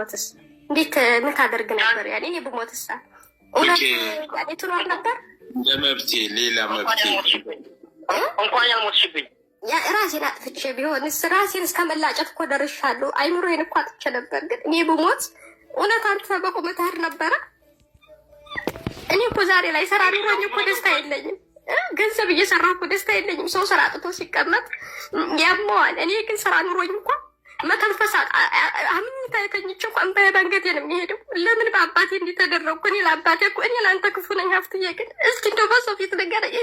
ብሞትስ እንዴት ምን ታደርግ ነበር? ያኔ እኔ ብሞትስ እውነት ያኔ ትኖር ነበር? ለመብቴ ሌላ መብቴ እንኳን ያልሞትሽብኝ ያ ራሴን አጥፍቼ ቢሆንስ ራሴን እስከመላጨት እኮ ደርሻለሁ። አይምሮዬን እኮ አጥቼ ነበር። ግን እኔ ብሞት እውነት አንተ በቁም ትሄድ ነበረ? እኔ እኮ ዛሬ ላይ ስራ ኑሮኝ እኮ ደስታ የለኝም። ገንዘብ እየሰራሁ እኮ ደስታ የለኝም። ሰው ስራ አጥቶ ሲቀመጥ ያመዋል። እኔ ግን ስራ ኑሮኝ እንኳ መተንፈሳ አምኝታ የተኝቼ እንኳን በባንገቴ ነው የሚሄደው። ለምን በአባቴ እንዲተደረግኩ? እኔ ለአባቴ እኮ እኔ ለአንተ ክፉ ነኝ ሀብትዬ። ግን እስኪ እንደው በሰው ፊት ንገረኝ።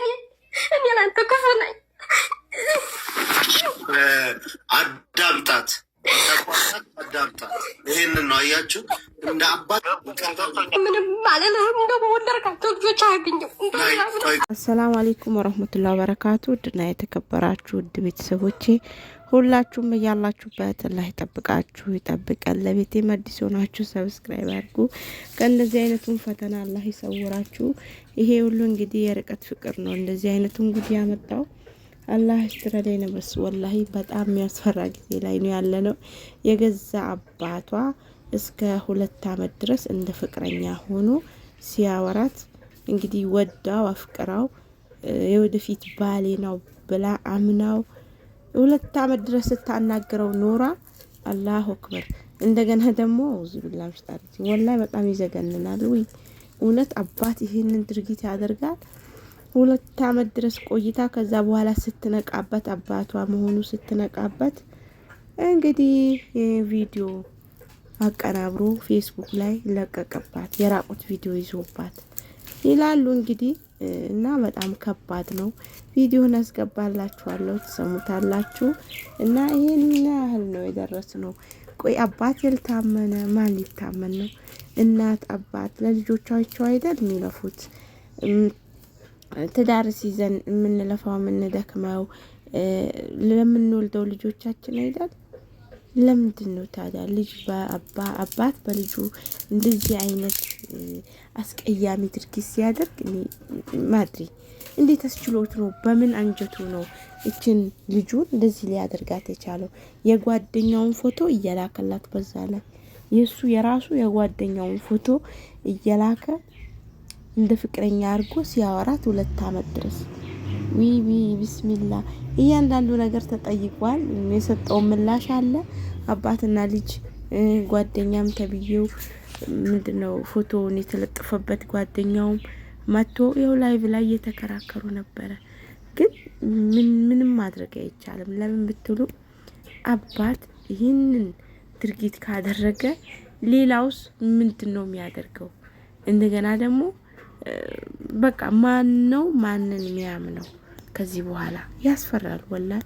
እኔ ለአንተ ክፉ ነኝ። አዳምጣት አዳምጣት። ይሄንን ነው አያችሁ፣ እንደ አባት ምንም አልልህም። እንደው በወለድካቸው ልጆች አያገኘው። አሰላሙ አለይኩም ወረህመቱላሂ ወበረካቱ። ውድና የተከበራችሁ ውድ ቤተሰቦቼ ሁላችሁም እያላችሁበት አላህ ይጠብቃችሁ ይጠብቀን። ለቤቴ አዲስ ሆናችሁ ሰብስክራይብ አድርጉ። ከእንደዚህ አይነቱን ፈተና አላህ ይሰውራችሁ። ይሄ ሁሉ እንግዲህ የርቀት ፍቅር ነው እንደዚህ አይነቱን ጉድ ያመጣው። አላህ ይስተረዳይ ነው። በስ ወላሂ በጣም የሚያስፈራ ጊዜ ላይ ነው ያለነው። የገዛ አባቷ እስከ 2 አመት ድረስ እንደ ፍቅረኛ ሆኖ ሲያወራት እንግዲህ ወዳው አፍቅራው የወደፊት ባሌ ነው ብላ አምናው 2 አመት ድረስ ስታናገረው ኖራ። አላሁ አክበር። እንደገና ደግሞ ኡዝቢላህ ምሽጣት ወላሂ በጣም ይዘገንናል። ወይ እውነት አባት ይሄንን ድርጊት ያደርጋል? 2 አመት ድረስ ቆይታ ከዛ በኋላ ስትነቃበት አባቷ መሆኑ ስትነቃበት እንግዲህ የቪዲዮ አቀናብሮ ፌስቡክ ላይ ለቀቀባት። የራቁት ቪዲዮ ይዞባት ይላሉ እንግዲህ እና በጣም ከባድ ነው። ቪዲዮን አስገባላችኋለሁ ተሰሙታላችሁ። እና ይሄን ያህል ነው የደረስነው። ቆይ አባት ያልታመነ ማን ሊታመን ነው? እናት አባት ለልጆቻቸው አይደል የሚለፉት? ትዳር ሲዘን የምንለፋው የምንደክመው ለምንወልደው ልጆቻችን አይደል? ለምንድን ነው ታዲያ ልጅ አባት በልጁ እንደዚህ አይነት አስቀያሚ ድርጊት ሲያደርግ? ማድሪ እንዴት አስችሎት ነው? በምን አንጀቱ ነው እችን ልጁን እንደዚህ ሊያደርጋት የቻለው? የጓደኛውን ፎቶ እየላከላት በዛ ላይ የሱ የራሱ የጓደኛውን ፎቶ እየላከ እንደ ፍቅረኛ አድርጎ ሲያወራት 2 አመት ድረስ ዊዊ ቢስሚላ። እያንዳንዱ ነገር ተጠይቋል። የሰጠው ምላሽ አለ። አባትና ልጅ ጓደኛም ተብዬው ምንድነው ፎቶውን የተለጠፈበት ጓደኛውም መጥቶ ይኸው ላይቭ ላይ እየተከራከሩ ነበረ። ግን ምንም ማድረግ አይቻልም። ለምን ብትሉ አባት ይህንን ድርጊት ካደረገ ሌላውስ ምንድነው የሚያደርገው? እንደገና ደግሞ በቃ ማን ነው ማንን የሚያምነው? ከዚህ በኋላ ያስፈራል ወላሂ።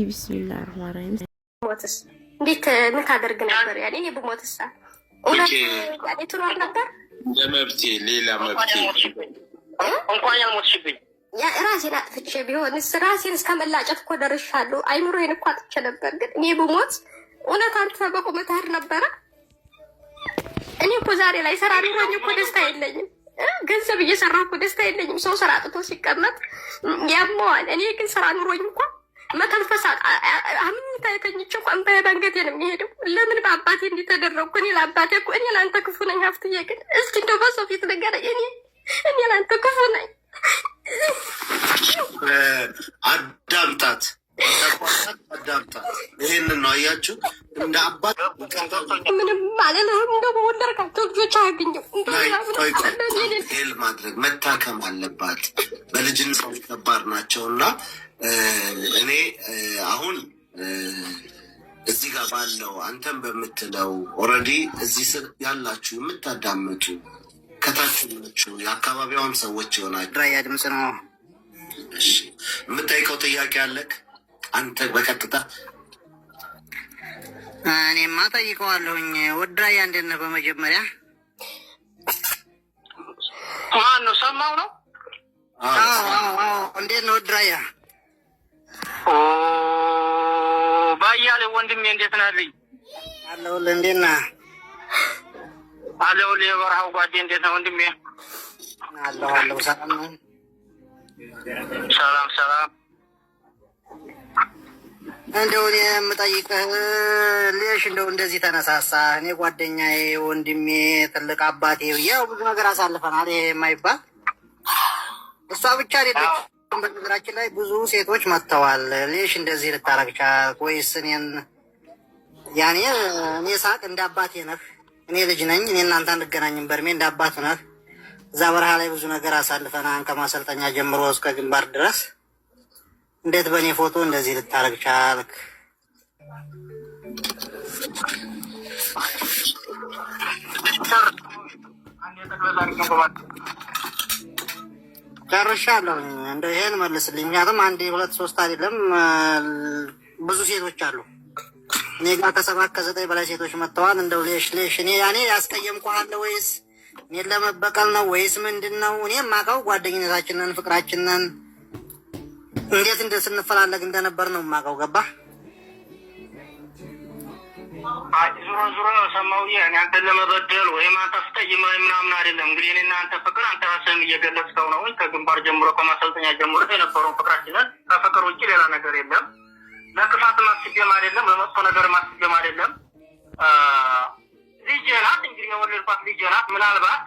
ቢስሚላህ አርህማን ረሂም። ሞትስ እንዴት ምን ታደርግ ነበር? ያኔ እኔ ብሞትስ እውነት ያኔ ትኖር ነበር? ለመብቴ ሌላ መብቴ እንኳን ያልሞትሽብኝ ያ ራሴን አጥፍቼ ቢሆንስ ራሴን እስከመላጨት እኮ ደርሻለሁ። አይምሮዬን እኮ አጥቼ ነበር። ግን እኔ ብሞት እውነት አንተ በቁም ትሄድ ነበረ? እኔ እኮ ዛሬ ላይ ስራ ኑሮኝ እኮ ደስታ የለኝም። ገንዘብ እየሰራሁ እኮ ደስታ የለኝም። ሰው ስራ አጥቶ ሲቀመጥ ያመዋል። እኔ ግን ስራ ኑሮኝ እንኳ መተንፈሳ አምኝታ የተኝቼ እንኳን በባንገቴ ነው የሚሄደው። ለምን በአባቴ እንዲተደረግኩ? እኔ ለአባቴ እኮ እኔ ለአንተ ክፉ ነኝ ሀብትዬ። ግን እስኪ እንደው በሰው ፊት ንገረኝ። እኔ ለአንተ ክፉ ነኝ። አዳምጣት አዳምጣት። ይሄንን ነው አያችሁ፣ እንደ አባት ምንም አልልህም። እንደው በወለድካቸው ልጆች አያገኘው። ሄል ማድረግ መታከም አለባት። በልጅን ሰው ከባድ ናቸው። እና እኔ አሁን እዚህ ጋር ባለው አንተም በምትለው ኦልሬዲ እዚህ ስር ያላችሁ የምታዳምጡ ከታች ናችሁ የአካባቢዋም ሰዎች ይሆናል። ራያ ድምጽ ነው። የምጠይቀው ጥያቄ አለክ አንተ በቀጥታ? እኔማ ጠይቀዋለሁኝ። ወድራያ እንዴት ነህ? በመጀመሪያ ማን ነው ሰማው ነው? እንዴት ነው ወድራያ? ባያሌ ወንድሜ እንዴት ነህልኝ? አለሁልህ። እንዴት ነህ? አለሁልህ። የበረሃው ጓዴ እንዴት ነህ ወንድሜ? አለሁ። ሰላም ነው? ሰላም እንደው እኔ የምጠይቅህ ልሽ እንደው እንደዚህ ተነሳሳ እኔ ጓደኛዬ ወንድሜ ትልቅ አባቴ ያው ብዙ ነገር አሳልፈናል። ይሄ የማይባል እሷ ብቻ አይደለች። በነገራችን ላይ ብዙ ሴቶች መጥተዋል። ልሽ እንደዚህ ልታረግ ቻልክ ወይስ እኔን ያኔ እኔ ሳቅ እንደ አባቴ ነህ። እኔ ልጅ ነኝ። እኔ እናንተ አንገናኝም። በርሜ እንደ አባት ነህ። እዛ በረሃ ላይ ብዙ ነገር አሳልፈናል። ከማሰልጠኛ ጀምሮ እስከ ግንባር ድረስ እንዴት በእኔ ፎቶ እንደዚህ ልታረግ ቻልክ? ጨርሻለሁ። እንደው ይሄን መልስልኝ። ምክንያቱም 1 2 3 አይደለም ብዙ ሴቶች አሉ። እኔ ጋር ከ7 ከ9 በላይ ሴቶች መጥተዋል። እንደው ሌሽ እኔ ያኔ ያስቀየምኩህ ወይስ እኔን ለመበቀል ነው ወይስ ምንድን ነው? እኔም የማውቀው ጓደኝነታችንን ፍቅራችንን እንዴት ስንፈላለግ እንደነበር ነው የማውቀው። ገባህ? ዙሮ ዙሮ ሰማው እኔ አንተን ለመበደል ወይም አንተ አስቀይመህ ምናምን አይደለም። እንግዲህ እኔና አንተ ፍቅር አንተ ራስህም እየገለጽከው ነው። ከግንባር ጀምሮ ከማሰልጠኛ ጀምሮ የነበረውን ፍቅራችንን ከፍቅር ውጭ ሌላ ነገር የለም። ለክፋት ማስገም አይደለም፣ ለመጥፎ ነገር ማስገም አይደለም። ልጄ ናት እንግዲህ የወለድኳት ልጄ ናት። ምናልባት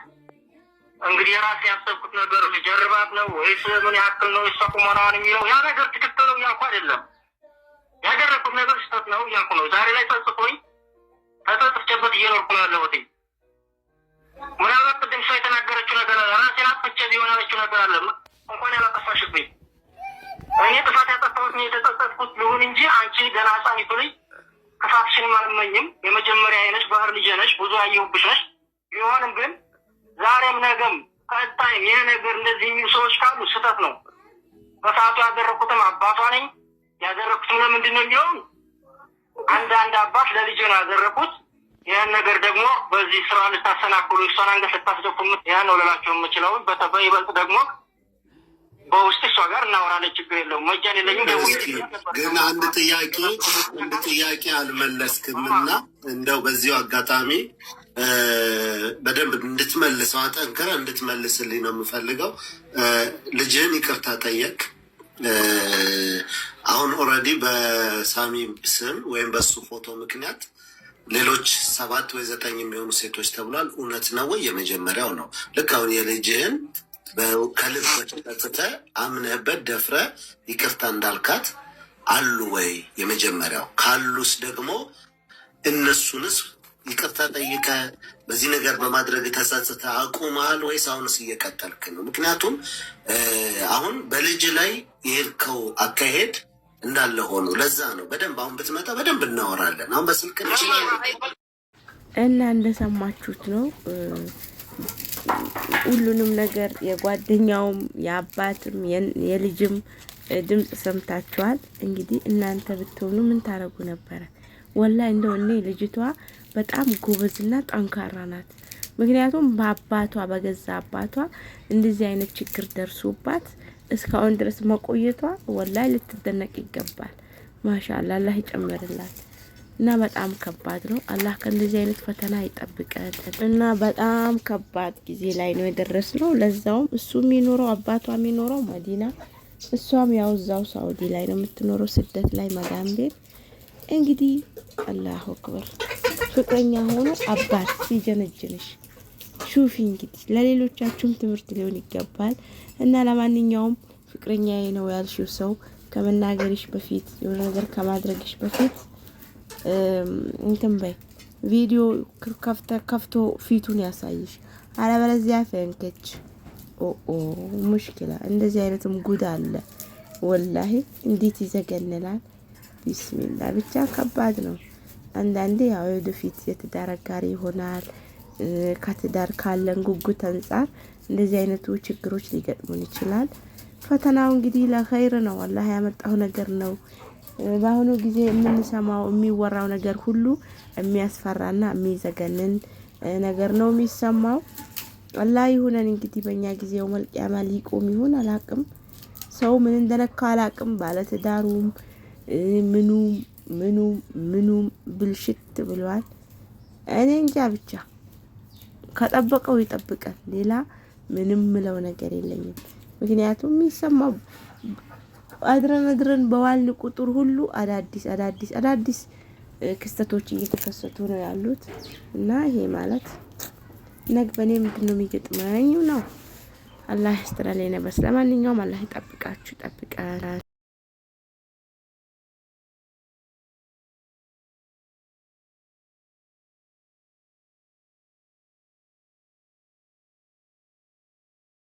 እንግዲህ የራሴ ያሰብኩት ነገር ልጀርባት ነው ወይስ ምን ያክል ነው እሷ ቁመናዋን የሚለው ያ ነገር ትክክል ነው እያልኩ አይደለም። ያደረኩት ነገር ስህተት ነው እያልኩ ነው። ዛሬ ላይ ጸጽቶኝ ተጸጽቼበት እየኖርኩ ነው ያለሁት። ምናልባት ቅድም ሰው የተናገረችው ነገር አለ። ራሴን አጥፍቼ ቢሆን ያለችው ነገር አለ። እንኳን ያላጠፋሽብኝ እኔ ጥፋት ያጠፋሁት ነው የተጸጸትኩት ልሁን እንጂ አንቺ ገና ህፃኒቱ ልጅ ክፋትሽንም አልመኝም። የመጀመሪያ አይነሽ ባህር ልጄ ነሽ፣ ብዙ ያየሁብሽ ነሽ። ቢሆንም ግን ዛሬም ነገም ቀጣይም ይሄ ነገር እንደዚህ የሚሉ ሰዎች ካሉ ስህተት ነው። በሰዓቱ ያደረኩትም አባቷ ነኝ። ያደረኩትም ለምንድን ነው የሚሆን አንድ አባት ለልጄ ነው ያደረኩት። ይህን ነገር ደግሞ በዚህ ስራ ልታሰናክሉ እሷን አንገት ልታስደፉ ያን ነው ልላቸው የምችለው። በይበልጥ ደግሞ በውስጥ እሷ ጋር እናወራለን። ችግር የለውም። መጃን የለኝም። ግን አንድ ጥያቄ አልመለስክምና እንደው በዚሁ አጋጣሚ በደንብ እንድትመልሰው አጠንክረህ እንድትመልስልኝ ነው የምፈልገው። ልጅህን ይቅርታ ጠየቅ። አሁን ኦልሬዲ በሳሚ ስም ወይም በሱ ፎቶ ምክንያት ሌሎች 7 ወይ 9 የሚሆኑ ሴቶች ተብሏል። እውነት ነው ወይ? የመጀመሪያው ነው። ልክ አሁን የልጅህን ከልብ ተጸጽተህ አምነህበት ደፍረህ ይቅርታ እንዳልካት አሉ ወይ? የመጀመሪያው ካሉስ ደግሞ እነሱንስ ይቅርታ ጠይቀህ በዚህ ነገር በማድረግ ተጸጽተህ አቁመሃል ወይስ አሁንስ እየቀጠልክ ነው? ምክንያቱም አሁን በልጅ ላይ የሄድከው አካሄድ እንዳለ ሆኖ ለዛ ነው። በደንብ አሁን ብትመጣ በደንብ እናወራለን። አሁን በስልክ እንችላለን እና እንደሰማችሁት ነው። ሁሉንም ነገር የጓደኛውም የአባትም የልጅም ድምጽ ሰምታችኋል። እንግዲህ እናንተ ብትሆኑ ምን ታረጉ ነበረ? ወላሂ እንደው እኔ ልጅቷ በጣም ጎበዝና ጠንካራ ናት። ምክንያቱም በአባቷ በገዛ አባቷ እንደዚህ አይነት ችግር ደርሶባት እስካሁን ድረስ መቆየቷ ወላሂ ልትደነቅ ይገባል። ማሻአላ አላህ ይጨምርላት። እና በጣም ከባድ ነው። አላህ ከእንደዚህ አይነት ፈተና ይጠብቀን። እና በጣም ከባድ ጊዜ ላይ ነው የደረስነው። ለዛውም እሱ የሚኖረው አባቷ የሚኖረው መዲና፣ እሷም ያው እዛው ሳውዲ ላይ ነው የምትኖረው፣ ስደት ላይ መዳም ቤት። እንግዲህ አላሁ አክበር ፍቅረኛ ሆኖ አባት ሲጀነጅንሽ ሹፊ። እንግዲህ ለሌሎቻችሁም ትምህርት ሊሆን ይገባል። እና ለማንኛውም ፍቅረኛዬ ነው ያልሽው ሰው ከመናገርሽ በፊት የሆነ ነገር ከማድረግሽ በፊት እንትን በይ፣ ቪዲዮ ከፍቶ ፊቱን ያሳይሽ። አለበለዚያ ፈንከች ሙሽኪላ። እንደዚህ አይነትም ጉድ አለ ወላሂ። እንዴት ይዘገንናል። ቢስሚላ ብቻ ከባድ ነው። አንዳንዴ ያው ወደፊት የትዳር አጋሪ ይሆናል። ከትዳር ካለን ጉጉት አንጻር እንደዚህ አይነቱ ችግሮች ሊገጥሙን ይችላል። ፈተናው እንግዲህ ለኸይር ነው። አላህ ያመጣው ነገር ነው። በአሁኑ ጊዜ የምንሰማው የሚወራው ነገር ሁሉ የሚያስፈራና የሚዘገንን ነገር ነው የሚሰማው። አላህ ይሁነን እንግዲህ በእኛ ጊዜው መልቂያማ ሊቆም ይሁን አላቅም። ሰው ምን እንደነካ አላቅም። ባለትዳሩም ምኑም ብልሽት ብሏል። እኔ እንጃ ብቻ ከጠበቀው ይጠብቀን። ሌላ ምንም ምለው ነገር የለኝም። ምክንያቱም የሚሰማው አድረን በዋል ቁጥር ሁሉ አዳዲስ ክስተቶች እየተከሰቱ ነው ያሉት እና ይሄ ማለት ነገ በኔ ምንድነው የሚገጥመኝ ነው። አላህ ያስተላልፈን። ለማንኛውም አላህ ይጠብቃችሁ ይጠብቀን።